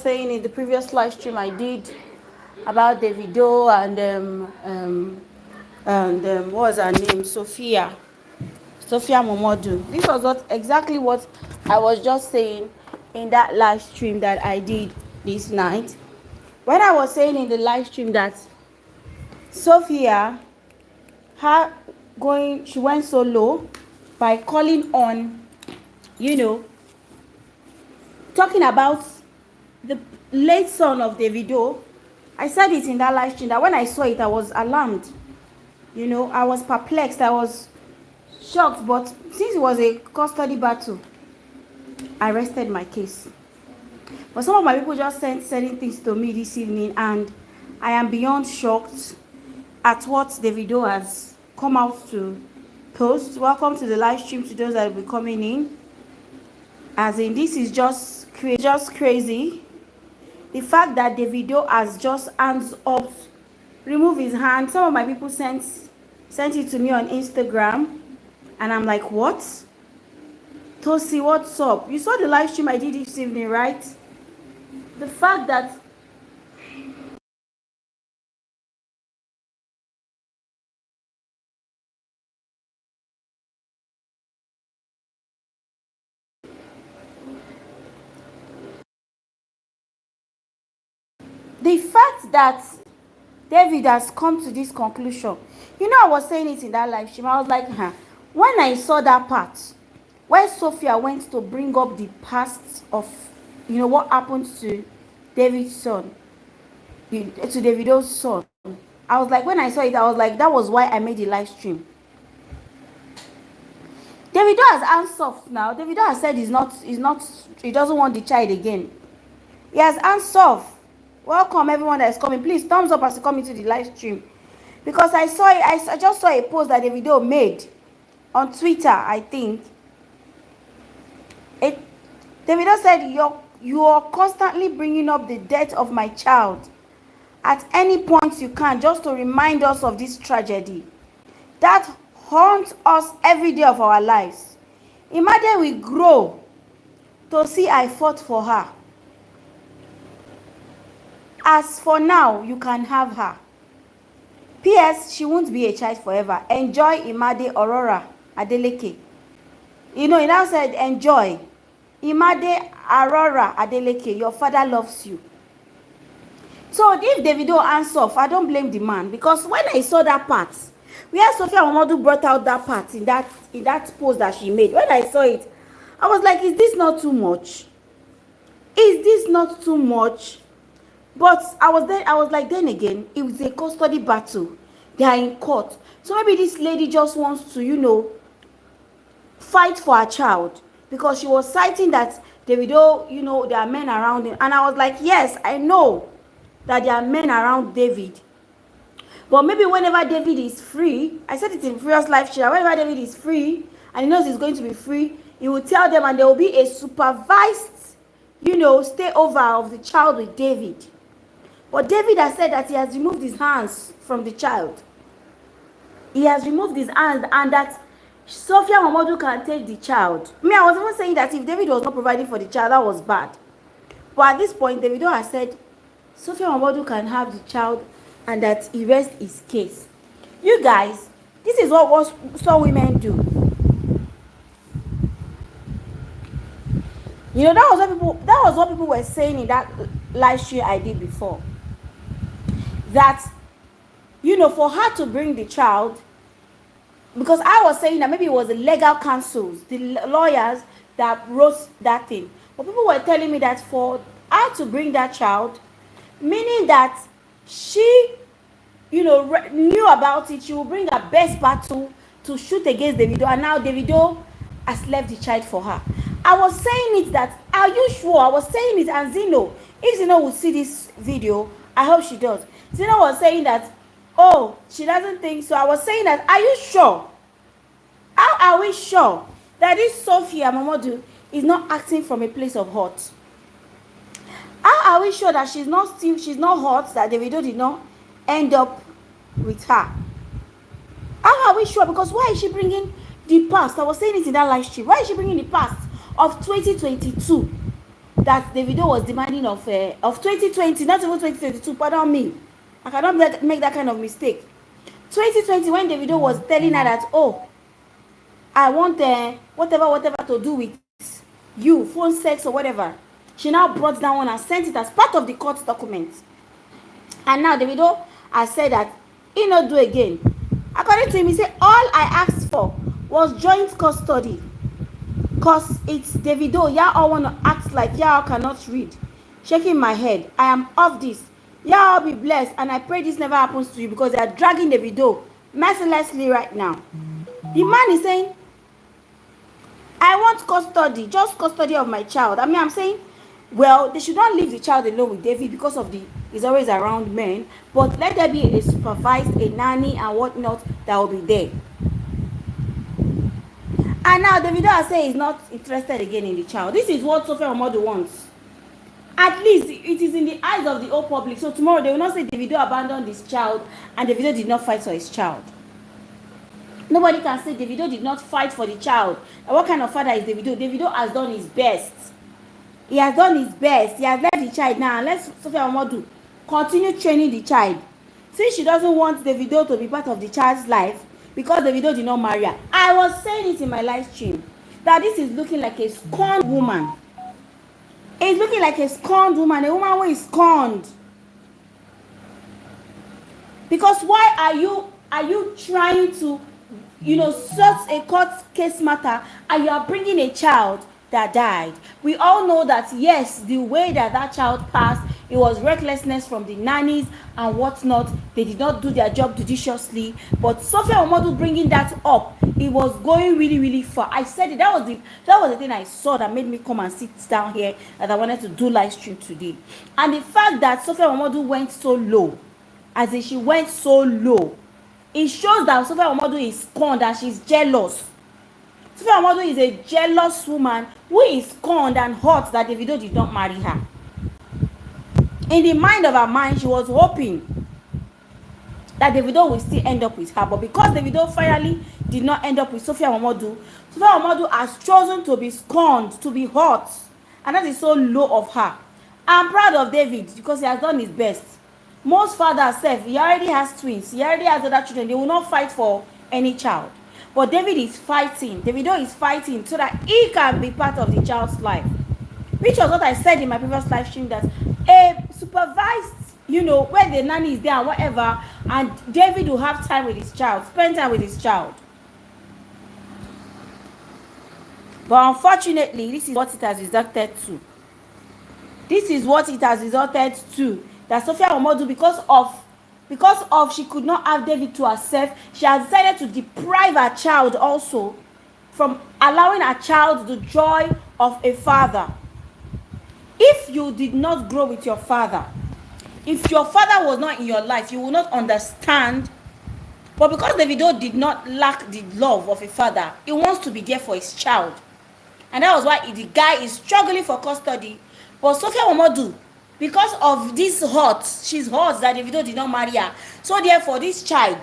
saying in the previous live stream I did about Davido and what was her name? Sophia momodu. This was not exactly what I was just saying in that live stream that I did this night. When I was saying in the live stream that Sophia, she went so low by calling on, talking about the late son of Davido. I said it in that live stream that when I saw it, I was alarmed. I was perplexed. I was shocked. But since it was a custody battle, I rested my case. But some of my people just sent certain things to me this evening, and I am beyond shocked at what Davido has come out to post. Welcome to the live stream to those that will be coming in. As in, this is just crazy. The fact that Davido has just hands up, remove his hand. Some of my people sent it to me on Instagram, and I'm like, what? Tosi, what's up? You saw the live stream I did this evening, right? The fact that David has come to this conclusion. I was saying it in that live stream. I was like, when I saw that part where Sophia went to bring up the past of, what happened to David's son, to Davido's son. I was like, when I saw it, I was like, that was why I made the live stream. Davido has answered now. Davido has said he doesn't want the child again. He has answered. Welcome everyone that is coming. Please thumbs up as you come into the live stream. Because I saw it, I just saw a post that Davido made on Twitter, I think. Davido said, you're constantly bringing up the death of my child at any point you can, just to remind us of this tragedy that haunts us every day of our lives. Imagine we grow to see I fought for her. As for now, you can have her. P.S. She won't be a child forever. Enjoy Imade Aurora Adeleke. He now said, enjoy. Imade Aurora Adeleke, your father loves you. So if Davido answers, I don't blame the man. Because when I saw that part, where Sophia momodu brought out that part in that post that she made, when I saw it, I was like, is this not too much? Is this not too much? But I was like, then again, it was a custody battle. They are in court. So maybe this lady just wants to, fight for her child. Because she was citing that Davido, there are men around him. And I was like, yes, I know that there are men around David. But maybe whenever David is free, I said it in previous live stream, whenever David is free, and he knows he's going to be free, he will tell them, and there will be a supervised, stay over of the child with David. But David has said that he has removed his hands from the child. He has removed his hands, and that Sophia momodu can take the child. I was even saying that if David was not providing for the child, that was bad. But at this point, Davido has said Sophia momodu can have the child, and that he rests his case. You guys, this is what some women do. That was what people were saying in that live stream I did before. That, for her to bring the child, because I was saying that maybe it was the legal counsels, the lawyers that wrote that thing. But people were telling me that for her to bring that child, meaning that she, knew about it, she will bring her best battle to shoot against Davido, and now Davido has left the child for her. I was saying it that, are you sure? I was saying it, and Zino, if Zino would see this video, I hope she does. Zino was saying that, oh, she doesn't think so. I was saying that, are you sure? How are we sure that this Sophia momodu is not acting from a place of hurt? How are we sure that she's not hurt, that Davido did not end up with her? How are we sure? Because why is she bringing the past? I was saying it in that live stream. Why is she bringing the past of 2022? that Davido was demanding of 2020, not even 2022, pardon me. I cannot make that kind of mistake. 2020, when Davido was telling her that, oh, I want whatever to do with you, phone sex or whatever. She now brought that one and sent it as part of the court document. And now Davido has said that he not do again. According to him, he said all I asked for was joint custody. Cause it's Davido. Y'all want to act like y'all cannot read. Shaking my head. I am off this. Y'all be blessed, and I pray this never happens to you, because they are dragging Davido mercilessly right now. The man is saying, I want custody, just custody of my child. I mean, I'm saying, well, they should not leave the child alone with David because of he's always around men, but let there be a supervised, a nanny and whatnot that will be there. And now Davido has said he's not interested again in the child. This is what Sophia momodu wants. At least it is in the eyes of the whole public. So tomorrow they will not say Davido abandoned his child and Davido did not fight for his child. Nobody can say Davido did not fight for the child. And what kind of father is Davido? Davido has done his best. He has done his best. He has left the child now. Let Sophia momodu continue training the child. Since she doesn't want Davido to be part of the child's life, because Davido did not marry her. I was saying it in my live stream that this is looking like a scorned woman. It's looking like a scorned woman, a woman who is scorned. Because why are you trying to, sort a court case matter, and you are bringing a child that died? We all know that, yes, the way that child passed, it was recklessness from the nannies and whatnot. They did not do their job judiciously. But Sophia momodu bringing that up, it was going really, really far. I said it. That was the thing I saw that made me come and sit down here, that I wanted to do live stream today. And the fact that Sophia momodu went so low, as in she went so low, it shows that Sophia momodu is scorned and she's jealous. Sophia momodu is a jealous woman who is scorned and hurt that Davido did not marry her. In the mind of her mind, she was hoping that Davido will still end up with her. But because Davido finally did not end up with Sophia momodu, Sophia momodu has chosen to be scorned, to be hurt. And that is so low of her. I'm proud of David because he has done his best. Most fathers say he already has twins. He already has other children. They will not fight for any child. But David is fighting. Davido is fighting so that he can be part of the child's life. Which was what I said in my previous live stream, that a supervised, where the nanny is there and whatever, and David will have time with his child, spend time with his child. But unfortunately, this is what it has resulted to. This is what it has resulted to. That Sophia momodu, because of she could not have David to herself, she has decided to deprive her child also from allowing her child the joy of a father. If you did not grow with your father, if your father was not in your life, you will not understand. But because Davido did not lack the love of a father, he wants to be there for his child. And that was why the guy is struggling for custody. But Sophia momodu, because of this hurt, she's hurt that Davido did not marry her. So therefore, this child,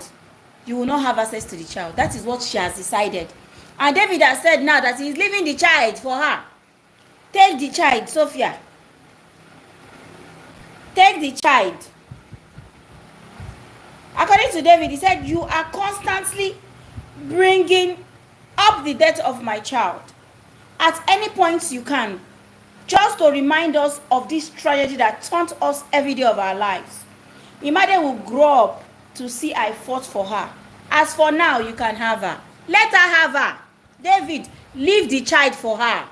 you will not have access to the child. That is what she has decided. And David has said now that he's leaving the child for her. Take the child, Sophia. Take the child. According to David, he said, you are constantly bringing up the death of my child at any point you can, just to remind us of this tragedy that taunts us every day of our lives. Imade will grow up to see I fought for her. As for now, you can have her. Let her have her. David, leave the child for her.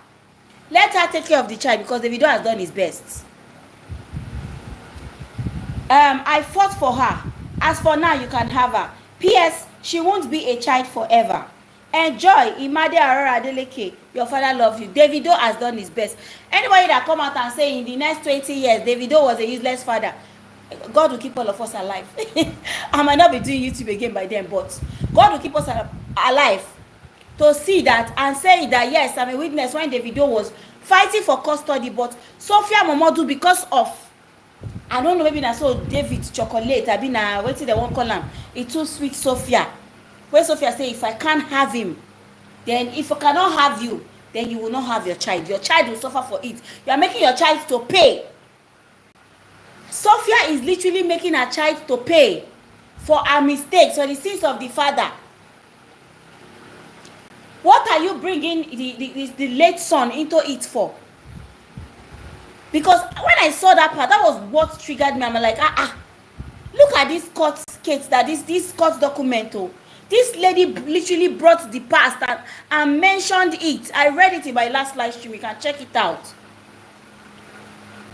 Let her take care of the child because Davido has done his best. I fought for her. As for now, you can have her. P.S. She won't be a child forever. Enjoy. Imade Arora Adeleke. Your father loves you. Davido has done his best. Anybody that come out and say in the next 20 years, Davido was a useless father, God will keep all of us alive. I might not be doing YouTube again by then, but God will keep us alive to see that and say that, yes, I'm a witness when Davido was fighting for custody, but Sophia momodu, because of, I don't know, maybe na so David chocolate, I mean, what's the one call him? It's too sweet Sophia. Where Sophia say, if I can't have him, then if I cannot have you, then you will not have your child. Your child will suffer for it. You are making your child to pay. Sophia is literally making her child to pay for her mistakes, for the sins of the father. What are you bringing the late son into it for? Because when I saw that part, that was what triggered me. I'm like, look at this court case, that this court document. Oh, this lady literally brought the past and mentioned it. I read it in my last live stream. You can check it out.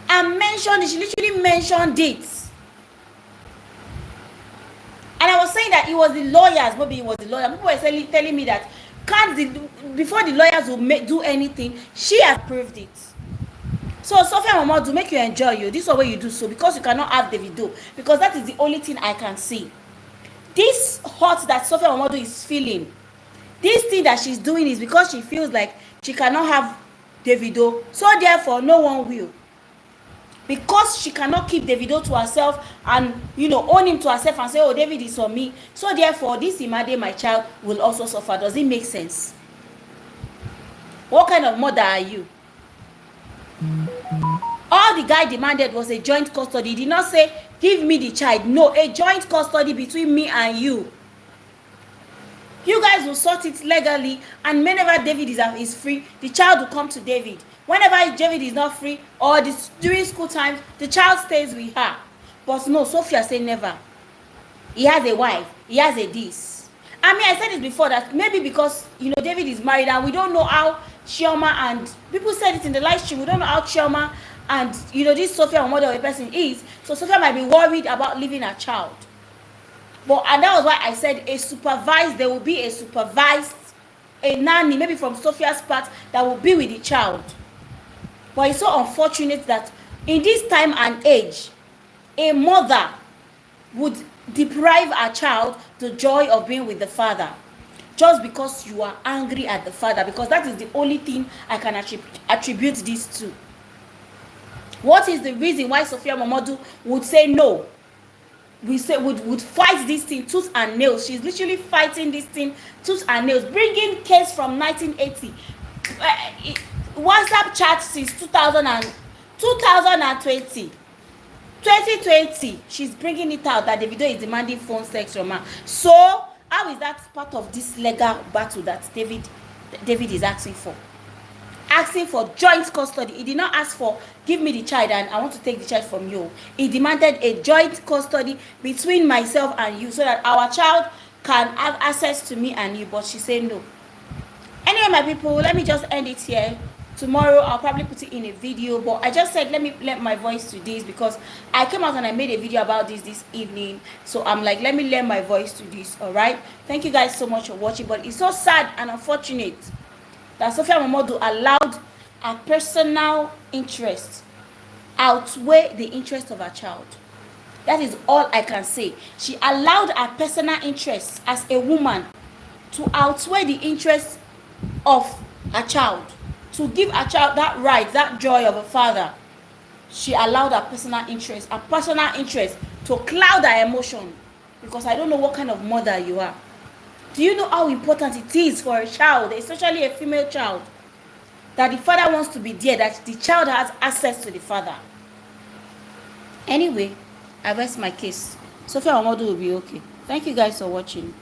And mentioned it. She literally mentioned it. And I was saying that it was the lawyers. Maybe it was the lawyer. People were telling me that before the lawyers will do anything, she has proved it. So Sophia momodu, make you enjoy you. This is the way you do so, because you cannot have Davido, because that is the only thing I can see. This hurt that Sophia momodu is feeling, this thing that she's doing is because she feels like she cannot have Davido. So therefore, no one will. Because she cannot keep Davido to herself and, own him to herself and say, oh, David is on me. So therefore, this imade, my child, will also suffer. Does it make sense? What kind of mother are you? All the guy demanded was a joint custody. He did not say, give me the child. No, a joint custody between me and you. You guys will sort it legally, and whenever David is free, the child will come to David. Whenever David is not free, or during school times, the child stays with her. But no, Sophia said never. He has a wife. He has a this. I mean, I said it before that maybe because, David is married and we don't know how Chioma, and people said it in the live stream, we don't know how Chioma and, this Sophia momodu of a person is. So Sophia might be worried about leaving her child. And that was why I said there will be a supervised, a nanny, maybe from Sophia's part, that will be with the child. But it's so unfortunate that in this time and age, a mother would deprive her child the joy of being with the father just because you are angry at the father, because that is the only thing I can attribute this to. What is the reason why Sophia momodu would say no? Would fight this thing tooth and nail. She's literally fighting this thing tooth and nails, bringing case from 1980. WhatsApp chat since 2020. She's bringing it out that Davido is demanding phone sex from her. So how is that part of this legal battle that David is asking for? Asking for joint custody. He did not ask for, give me the child and I want to take the child from you. He demanded a joint custody between myself and you so that our child can have access to me and you. But she said no. Anyway, my people, let me just end it here. Tomorrow I'll probably put it in a video, but I just said let me lend my voice to this because I came out and I made a video about this evening. So I'm like, let me lend my voice to this. All right, thank you guys so much for watching. But it's so sad and unfortunate that Sophia momodu allowed her personal interest outweigh the interest of her child. That is all I can say. She allowed her personal interest as a woman to outweigh the interest of her child. To give her child that right, that joy of a father, she allowed her personal interest to cloud her emotion. Because I don't know what kind of mother you are. Do you know how important it is for a child, especially a female child, that the father wants to be there, that the child has access to the father? Anyway, I rest my case. Sophia momodu will be okay. Thank you guys for watching.